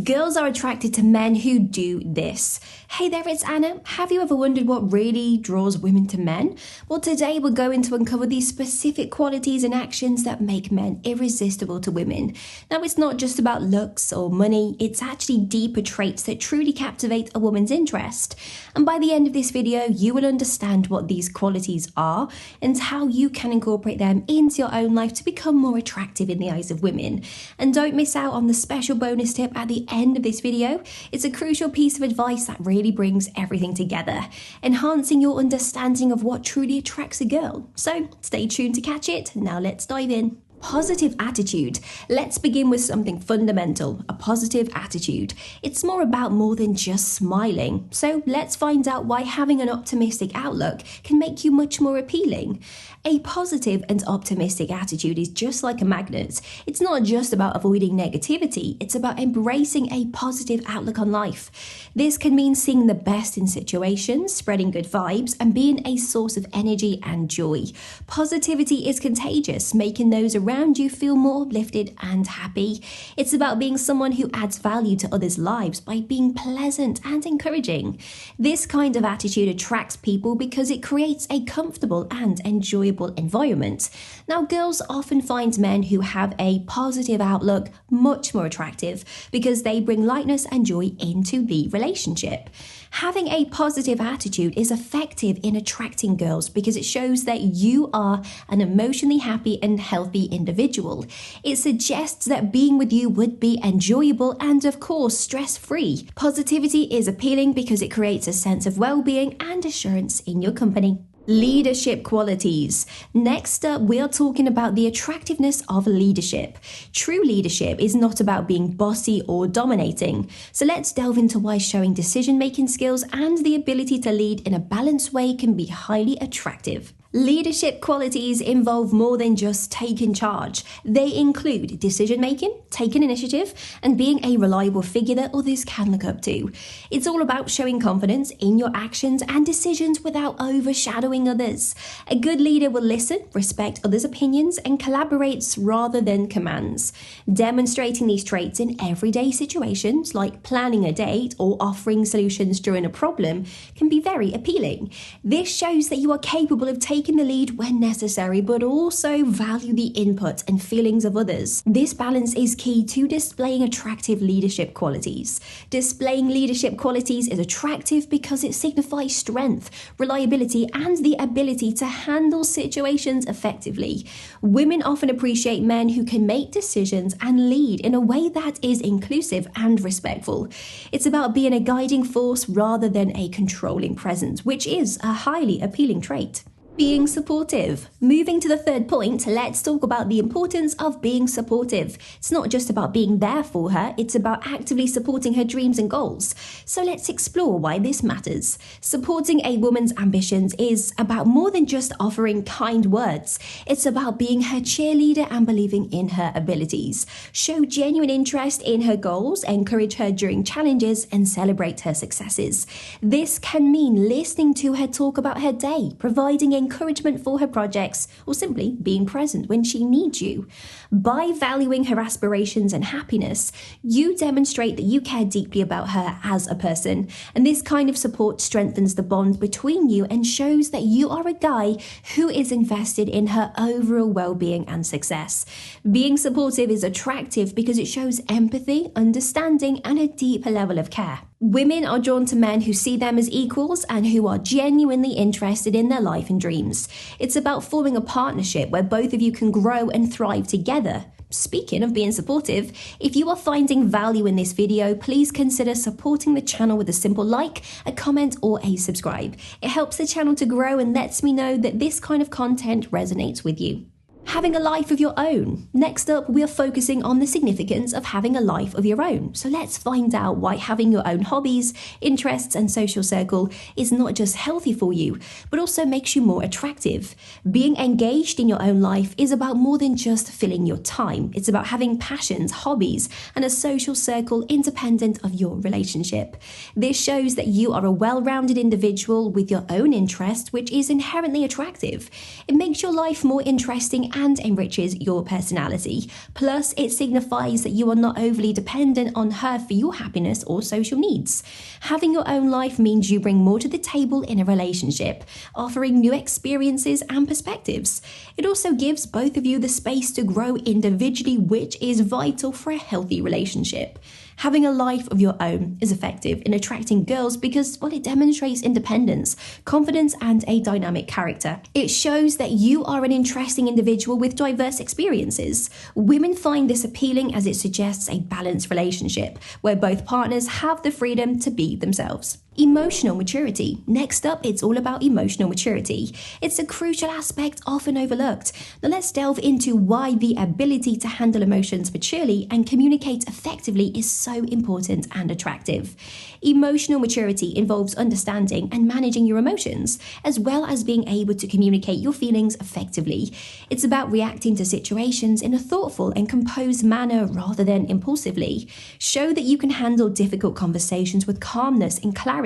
Girls are attracted to men who do this. Hey there, it's Anna. Have you ever wondered what really draws women to men? Well, today we're going to uncover these specific qualities and actions that make men irresistible to women. Now, it's not just about looks or money, it's actually deeper traits that truly captivate a woman's interest. And by the end of this video, you will understand what these qualities are and how you can incorporate them into your own life to become more attractive in the eyes of women. And don't miss out on the special bonus tip at the end of this video. It's a crucial piece of advice that really brings everything together, enhancing your understanding of what truly attracts a girl. So stay tuned to catch it. Now let's dive in. Positive attitude. Let's begin with something fundamental, a positive attitude. It's more than just smiling. So let's find out why having an optimistic outlook can make you much more appealing. A positive and optimistic attitude is just like a magnet. It's not just about avoiding negativity, it's about embracing a positive outlook on life. This can mean seeing the best in situations, spreading good vibes, and being a source of energy and joy. Positivity is contagious, making those around you feel more uplifted and happy. It's about being someone who adds value to others' lives by being pleasant and encouraging. This kind of attitude attracts people because it creates a comfortable and enjoyable environment. Now, girls often find men who have a positive outlook much more attractive because they bring lightness and joy into the relationship. Having a positive attitude is effective in attracting girls because it shows that you are an emotionally happy and healthy individual. It suggests that being with you would be enjoyable and, of course, stress-free. Positivity is appealing because it creates a sense of well-being and assurance in your company. Leadership qualities. Next up, we are talking about the attractiveness of leadership. True leadership is not about being bossy or dominating. So let's delve into why showing decision-making skills and the ability to lead in a balanced way can be highly attractive. Leadership qualities involve more than just taking charge. They include decision-making, taking initiative, and being a reliable figure that others can look up to. It's all about showing confidence in your actions and decisions without overshadowing others. A good leader will listen, respect others' opinions, and collaborates rather than commands. Demonstrating these traits in everyday situations, like planning a date or offering solutions during a problem, can be very appealing. This shows that you are capable of taking the lead when necessary, but also value the input and feelings of others. This balance is key to displaying attractive leadership qualities. Displaying leadership qualities is attractive because it signifies strength, reliability, and the ability to handle situations effectively. Women often appreciate men who can make decisions and lead in a way that is inclusive and respectful. It's about being a guiding force rather than a controlling presence, which is a highly appealing trait. Being supportive. Moving to the third point, let's talk about the importance of being supportive. It's not just about being there for her, it's about actively supporting her dreams and goals. So let's explore why this matters. Supporting a woman's ambitions is about more than just offering kind words. It's about being her cheerleader and believing in her abilities. Show genuine interest in her goals, encourage her during challenges, and celebrate her successes. This can mean listening to her talk about her day, providing encouragement for her projects, or simply being present when she needs you. By valuing her aspirations and happiness, you demonstrate that you care deeply about her as a person, and this kind of support strengthens the bond between you and shows that you are a guy who is invested in her overall well-being and success. Being supportive is attractive because it shows empathy, understanding, and a deeper level of care. Women are drawn to men who see them as equals and who are genuinely interested in their life and dreams. It's about forming a partnership where both of you can grow and thrive together. Speaking of being supportive, if you are finding value in this video, please consider supporting the channel with a simple like, a comment, or a subscribe. It helps the channel to grow and lets me know that this kind of content resonates with you. Having a life of your own. Next up, we are focusing on the significance of having a life of your own. So let's find out why having your own hobbies, interests, and social circle is not just healthy for you, but also makes you more attractive. Being engaged in your own life is about more than just filling your time. It's about having passions, hobbies, and a social circle independent of your relationship. This shows that you are a well-rounded individual with your own interests, which is inherently attractive. It makes your life more interesting and enriches your personality. Plus, it signifies that you are not overly dependent on her for your happiness or social needs. Having your own life means you bring more to the table in a relationship, offering new experiences and perspectives. It also gives both of you the space to grow individually, which is vital for a healthy relationship. Having a life of your own is effective in attracting girls because, well, it demonstrates independence, confidence, and a dynamic character. It shows that you are an interesting individual with diverse experiences. Women find this appealing as it suggests a balanced relationship where both partners have the freedom to be themselves. Emotional maturity. Next up, it's all about emotional maturity. It's a crucial aspect often overlooked. Now let's delve into why the ability to handle emotions maturely and communicate effectively is so important and attractive. Emotional maturity involves understanding and managing your emotions, as well as being able to communicate your feelings effectively. It's about reacting to situations in a thoughtful and composed manner rather than impulsively. Show that you can handle difficult conversations with calmness and clarity.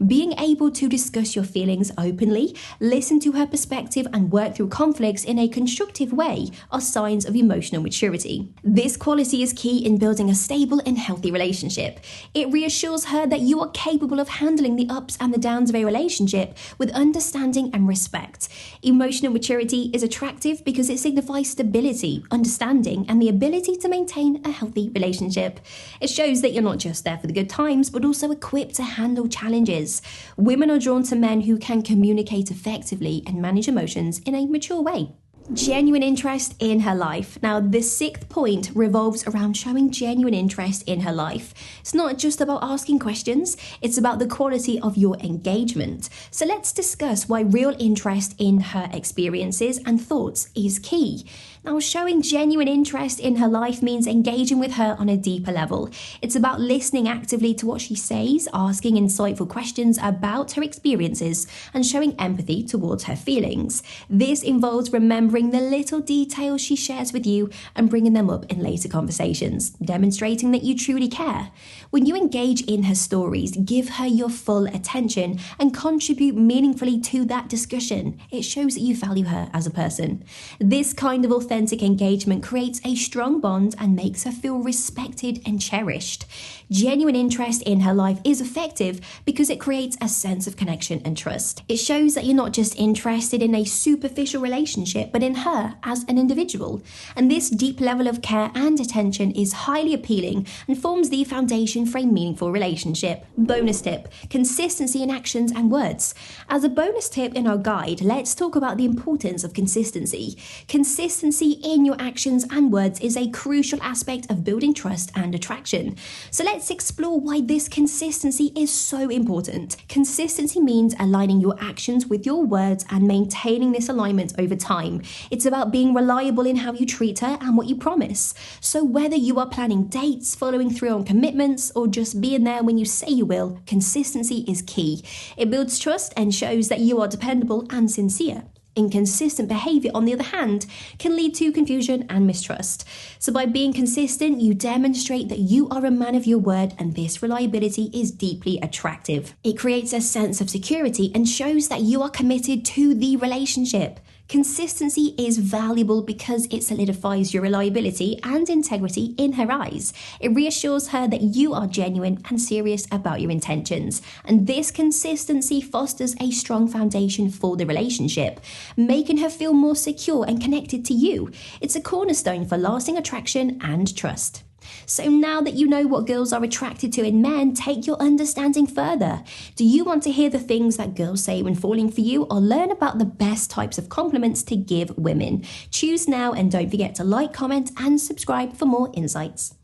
Being able to discuss your feelings openly, listen to her perspective, and work through conflicts in a constructive way are signs of emotional maturity. This quality is key in building a stable and healthy relationship. It reassures her that you are capable of handling the ups and the downs of a relationship with understanding and respect. Emotional maturity is attractive because it signifies stability, understanding, and the ability to maintain a healthy relationship. It shows that you're not just there for the good times, but also equipped to handle challenges. Women are drawn to men who can communicate effectively and manage emotions in a mature way. Genuine interest in her life. Now, the sixth point revolves around showing genuine interest in her life. It's not just about asking questions, it's about the quality of your engagement. So let's discuss why real interest in her experiences and thoughts is key. Now, showing genuine interest in her life means engaging with her on a deeper level. It's about listening actively to what she says, asking insightful questions about her experiences, and showing empathy towards her feelings. This involves remembering the little details she shares with you and bringing them up in later conversations, demonstrating that you truly care. When you engage in her stories, give her your full attention and contribute meaningfully to that discussion. It shows that you value her as a person. This kind of authentic engagement creates a strong bond and makes her feel respected and cherished. Genuine interest in her life is effective because it creates a sense of connection and trust. It shows that you're not just interested in a superficial relationship, but in her as an individual. And this deep level of care and attention is highly appealing and forms the foundation for a meaningful relationship. Bonus tip: consistency in actions and words. As a bonus tip in our guide, let's talk about the importance of consistency. Consistency in your actions and words is a crucial aspect of building trust and attraction. So let's explore why this consistency is so important. Consistency means aligning your actions with your words and maintaining this alignment over time. It's about being reliable in how you treat her and what you promise. So whether you are planning dates, following through on commitments, or just being there when you say you will, consistency is key. It builds trust and shows that you are dependable and sincere. Inconsistent behavior, on the other hand, can lead to confusion and mistrust. So by being consistent, you demonstrate that you are a man of your word, and this reliability is deeply attractive. It creates a sense of security and shows that you are committed to the relationship. Consistency is valuable because it solidifies your reliability and integrity in her eyes. It reassures her that you are genuine and serious about your intentions. And this consistency fosters a strong foundation for the relationship, making her feel more secure and connected to you. It's a cornerstone for lasting attraction and trust. So now that you know what girls are attracted to in men, take your understanding further. Do you want to hear the things that girls say when falling for you, or learn about the best types of compliments to give women? Choose now, and don't forget to like, comment, and subscribe for more insights.